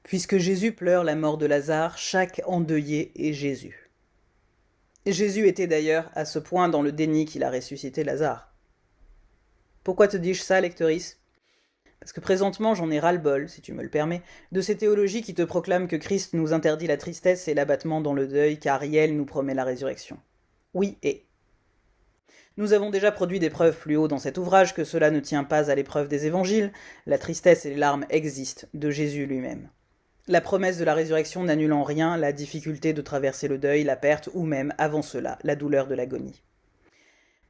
Puisque Jésus pleure la mort de Lazare, chaque endeuillé est Jésus. Jésus était d'ailleurs à ce point dans le déni qu'il a ressuscité Lazare. Pourquoi te dis-je ça, lectrice ? Parce que présentement j'en ai ras-le-bol, si tu me le permets, de ces théologies qui te proclament que Christ nous interdit la tristesse et l'abattement dans le deuil, car Riel nous promet la résurrection. Oui et. Nous avons déjà produit des preuves plus haut dans cet ouvrage que cela ne tient pas à l'épreuve des évangiles, la tristesse et les larmes existent de Jésus lui-même. La promesse de la résurrection n'annule en rien la difficulté de traverser le deuil, la perte ou même, avant cela, la douleur de l'agonie.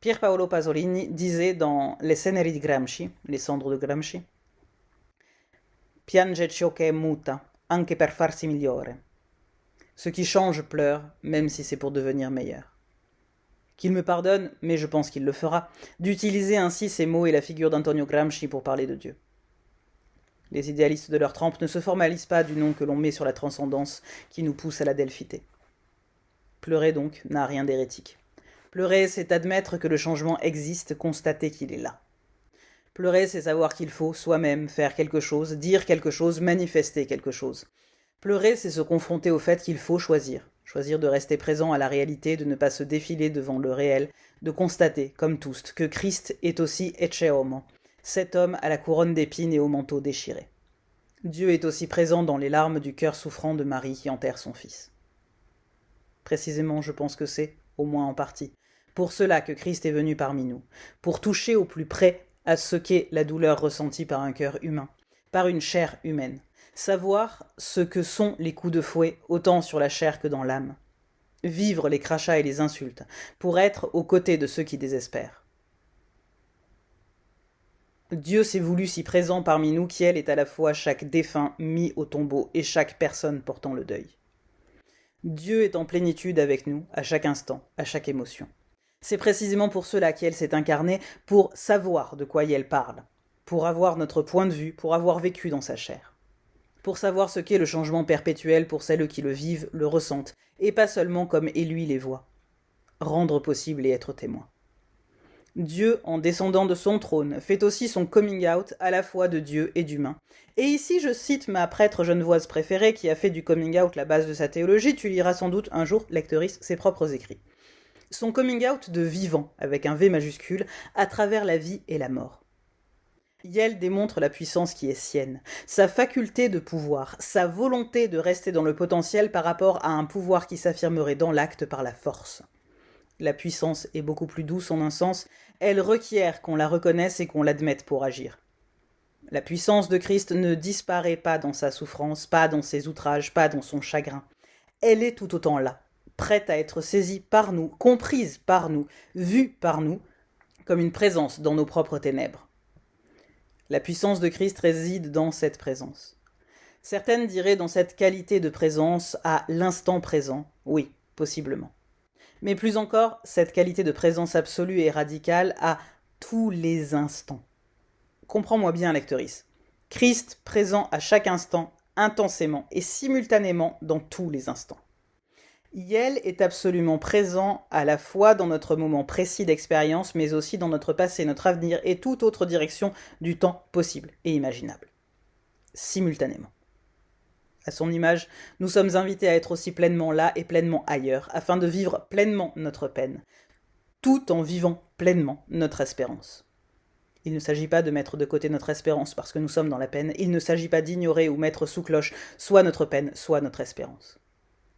Pier Paolo Pasolini disait dans Les Ceneri di Gramsci, les cendres de Gramsci, Piange ciò che è muta, anche per farsi migliore. Ce qui change pleure, même si c'est pour devenir meilleur. Qu'il me pardonne, mais je pense qu'il le fera, d'utiliser ainsi ces mots et la figure d'Antonio Gramsci pour parler de Dieu. Les idéalistes de leur trempe ne se formalisent pas du nom que l'on met sur la transcendance qui nous pousse à la delphité. Pleurer donc n'a rien d'hérétique. Pleurer, c'est admettre que le changement existe, constater qu'il est là. Pleurer, c'est savoir qu'il faut soi-même faire quelque chose, dire quelque chose, manifester quelque chose. Pleurer, c'est se confronter au fait qu'il faut choisir. Choisir de rester présent à la réalité, de ne pas se défiler devant le réel, de constater, comme tous, que Christ est aussi ecce homo, cet homme à la couronne d'épines et au manteau déchiré. Dieu est aussi présent dans les larmes du cœur souffrant de Marie qui enterre son fils. Précisément, je pense que c'est, au moins en partie, pour cela que Christ est venu parmi nous, pour toucher au plus près à ce qu'est la douleur ressentie par un cœur humain, par une chair humaine, savoir ce que sont les coups de fouet, autant sur la chair que dans l'âme, vivre les crachats et les insultes, pour être aux côtés de ceux qui désespèrent. Dieu s'est voulu si présent parmi nous qu'elle est à la fois chaque défunt mis au tombeau et chaque personne portant le deuil. Dieu est en plénitude avec nous, à chaque instant, à chaque émotion. C'est précisément pour cela qu'elle s'est incarnée, pour savoir de quoi elle parle, pour avoir notre point de vue, pour avoir vécu dans sa chair. Pour savoir ce qu'est le changement perpétuel pour celles qui le vivent, le ressentent, et pas seulement comme élus les voient. Rendre possible et être témoin. Dieu, en descendant de son trône, fait aussi son coming out à la fois de Dieu et d'humain. Et ici, je cite ma prêtre genevoise préférée qui a fait du coming out la base de sa théologie. Tu liras sans doute un jour, lectrice, ses propres écrits. Son coming out de vivant, avec un V majuscule, à travers la vie et la mort. Yel démontre la puissance qui est sienne, sa faculté de pouvoir, sa volonté de rester dans le potentiel par rapport à un pouvoir qui s'affirmerait dans l'acte par la force. La puissance est beaucoup plus douce en un sens, elle requiert qu'on la reconnaisse et qu'on l'admette pour agir. La puissance de Christ ne disparaît pas dans sa souffrance, pas dans ses outrages, pas dans son chagrin. Elle est tout autant là, prête à être saisie par nous, comprise par nous, vue par nous, comme une présence dans nos propres ténèbres. La puissance de Christ réside dans cette présence. Certaines diraient dans cette qualité de présence à l'instant présent, oui, possiblement. Mais plus encore, cette qualité de présence absolue et radicale à tous les instants. Comprends-moi bien, lectrice. Christ présent à chaque instant, intensément et simultanément dans tous les instants. Yel est absolument présent à la fois dans notre moment précis d'expérience, mais aussi dans notre passé, notre avenir et toute autre direction du temps possible et imaginable. Simultanément. À son image, nous sommes invités à être aussi pleinement là et pleinement ailleurs, afin de vivre pleinement notre peine, tout en vivant pleinement notre espérance. Il ne s'agit pas de mettre de côté notre espérance parce que nous sommes dans la peine, il ne s'agit pas d'ignorer ou mettre sous cloche soit notre peine, soit notre espérance.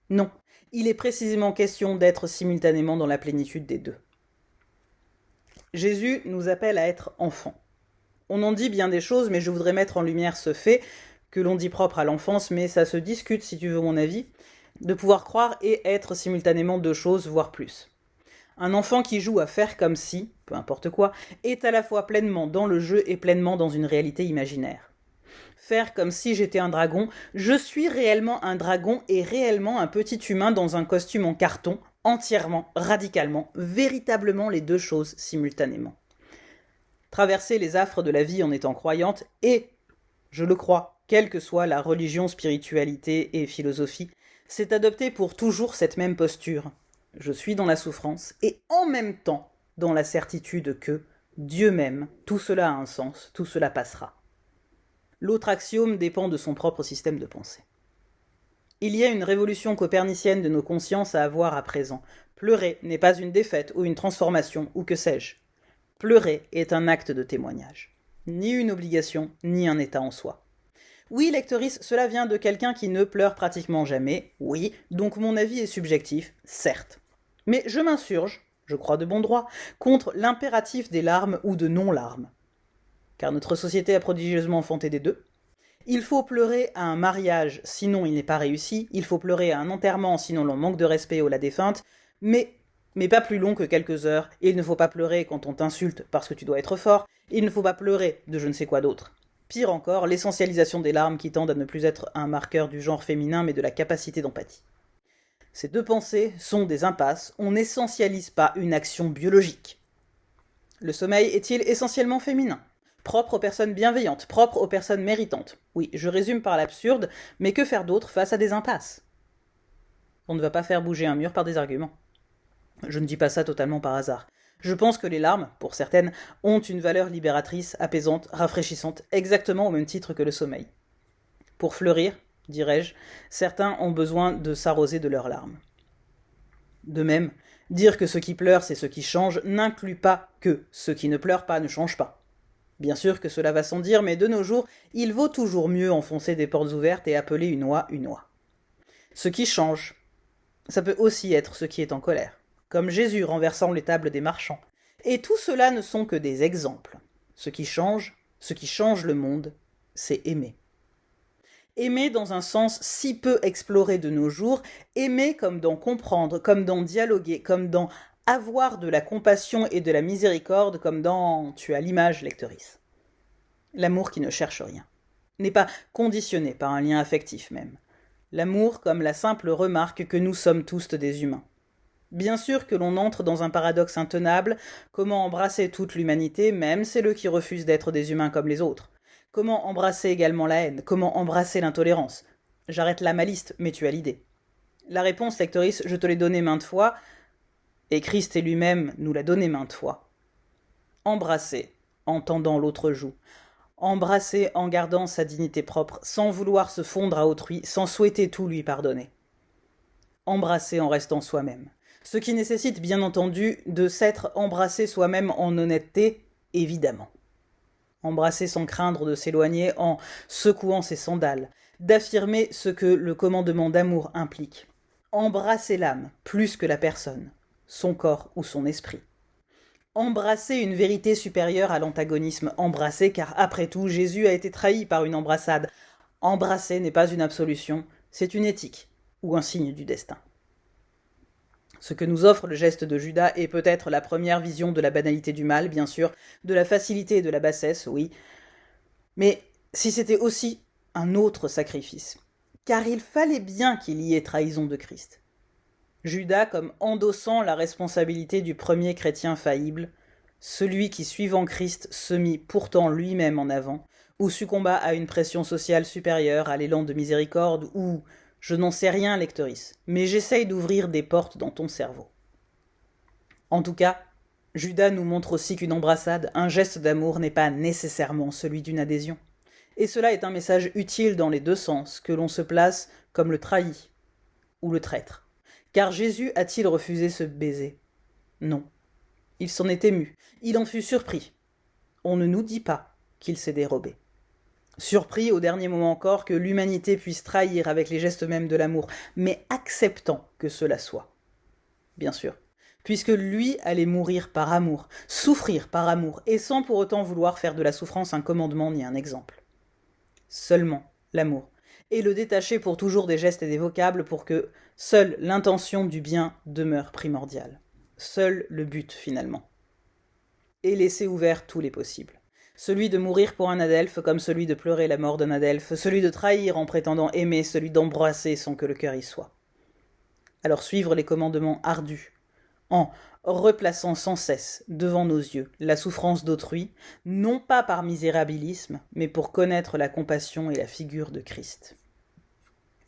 Non, il est précisément question d'être simultanément dans la plénitude des deux. Jésus nous appelle à être enfants. On en dit bien des choses, mais je voudrais mettre en lumière ce fait, que l'on dit propre à l'enfance, mais ça se discute si tu veux mon avis, de pouvoir croire et être simultanément deux choses, voire plus. Un enfant qui joue à faire comme si, peu importe quoi, est à la fois pleinement dans le jeu et pleinement dans une réalité imaginaire. Faire comme si j'étais un dragon, je suis réellement un dragon et réellement un petit humain dans un costume en carton, entièrement, radicalement, véritablement les deux choses simultanément. Traverser les affres de la vie en étant croyante et, je le crois, quelle que soit la religion, spiritualité et philosophie, c'est adopter pour toujours cette même posture. Je suis dans la souffrance et en même temps dans la certitude que, Dieu même, tout cela a un sens, tout cela passera. L'autre axiome dépend de son propre système de pensée. Il y a une révolution copernicienne de nos consciences à avoir à présent. Pleurer n'est pas une défaite ou une transformation ou que sais-je. Pleurer est un acte de témoignage. Ni une obligation, ni un état en soi. Oui, lectrice, cela vient de quelqu'un qui ne pleure pratiquement jamais, oui, donc mon avis est subjectif, certes. Mais je m'insurge, je crois de bon droit, contre l'impératif des larmes ou de non-larmes. Car notre société a prodigieusement enfanté des deux. Il faut pleurer à un mariage, sinon il n'est pas réussi, il faut pleurer à un enterrement, sinon l'on manque de respect à la défunte, mais pas plus long que quelques heures, et il ne faut pas pleurer quand on t'insulte parce que tu dois être fort, et il ne faut pas pleurer de je ne sais quoi d'autre. Pire encore, l'essentialisation des larmes qui tendent à ne plus être un marqueur du genre féminin mais de la capacité d'empathie. Ces deux pensées sont des impasses, on n'essentialise pas une action biologique. Le sommeil est-il essentiellement féminin ? Propre aux personnes bienveillantes, propre aux personnes méritantes. Oui, je résume par l'absurde, mais que faire d'autre face à des impasses ? On ne va pas faire bouger un mur par des arguments. Je ne dis pas ça totalement par hasard. Je pense que les larmes, pour certaines, ont une valeur libératrice, apaisante, rafraîchissante, exactement au même titre que le sommeil. Pour fleurir, dirais-je, certains ont besoin de s'arroser de leurs larmes. De même, dire que ce qui pleure c'est ce qui change n'inclut pas que ce qui ne pleure pas ne change pas. Bien sûr que cela va sans dire, mais de nos jours, il vaut toujours mieux enfoncer des portes ouvertes et appeler une oie une oie. Ce qui change, ça peut aussi être ce qui est en colère, comme Jésus renversant les tables des marchands. Et tout cela ne sont que des exemples. Ce qui change le monde, c'est aimer. Aimer dans un sens si peu exploré de nos jours, aimer comme dans comprendre, comme dans dialoguer, comme dans avoir de la compassion et de la miséricorde, comme dans tu as l'image, lectrice. L'amour qui ne cherche rien, n'est pas conditionné par un lien affectif même. L'amour comme la simple remarque que nous sommes tous des humains. Bien sûr que l'on entre dans un paradoxe intenable, comment embrasser toute l'humanité, même celles qui refusent d'être des humains comme les autres ? Comment embrasser également la haine ? Comment embrasser l'intolérance ? J'arrête là ma liste, mais tu as l'idée. La réponse, lectrice, je te l'ai donnée maintes fois, et Christ lui-même nous l'a donnée maintes fois. Embrasser en tendant l'autre joue. Embrasser en gardant sa dignité propre, sans vouloir se fondre à autrui, sans souhaiter tout lui pardonner. Embrasser en restant soi-même. Ce qui nécessite bien entendu de s'être embrassé soi-même en honnêteté, évidemment. Embrasser sans craindre de s'éloigner en secouant ses sandales, d'affirmer ce que le commandement d'amour implique. Embrasser l'âme plus que la personne, son corps ou son esprit. Embrasser une vérité supérieure à l'antagonisme, embrasser car après tout Jésus a été trahi par une embrassade. Embrasser n'est pas une absolution, c'est une éthique ou un signe du destin. Ce que nous offre le geste de Judas est peut-être la première vision de la banalité du mal, bien sûr, de la facilité et de la bassesse, oui, mais si c'était aussi un autre sacrifice, car il fallait bien qu'il y ait trahison de Christ. Judas comme endossant la responsabilité du premier chrétien faillible, celui qui, suivant Christ, se mit pourtant lui-même en avant, ou succomba à une pression sociale supérieure, à l'élan de miséricorde, ou je n'en sais rien, lectrice, mais j'essaye d'ouvrir des portes dans ton cerveau. En tout cas, Judas nous montre aussi qu'une embrassade, un geste d'amour n'est pas nécessairement celui d'une adhésion. Et cela est un message utile dans les deux sens, que l'on se place comme le trahi ou le traître. Car Jésus a-t-il refusé ce baiser ? Non. Il s'en est ému, il en fut surpris. On ne nous dit pas qu'il s'est dérobé. Surpris au dernier moment encore que l'humanité puisse trahir avec les gestes mêmes de l'amour, mais acceptant que cela soit. Bien sûr, puisque lui allait mourir par amour, souffrir par amour, et sans pour autant vouloir faire de la souffrance un commandement ni un exemple. Seulement l'amour, et le détacher pour toujours des gestes et des vocables pour que seule l'intention du bien demeure primordiale. Seul le but finalement. Et laisser ouverts tous les possibles. Celui de mourir pour un adelphe comme celui de pleurer la mort d'un adelphe, celui de trahir en prétendant aimer, celui d'embrasser sans que le cœur y soit. Alors suivre les commandements ardus, en replaçant sans cesse devant nos yeux la souffrance d'autrui, non pas par misérabilisme, mais pour connaître la compassion et la figure de Christ.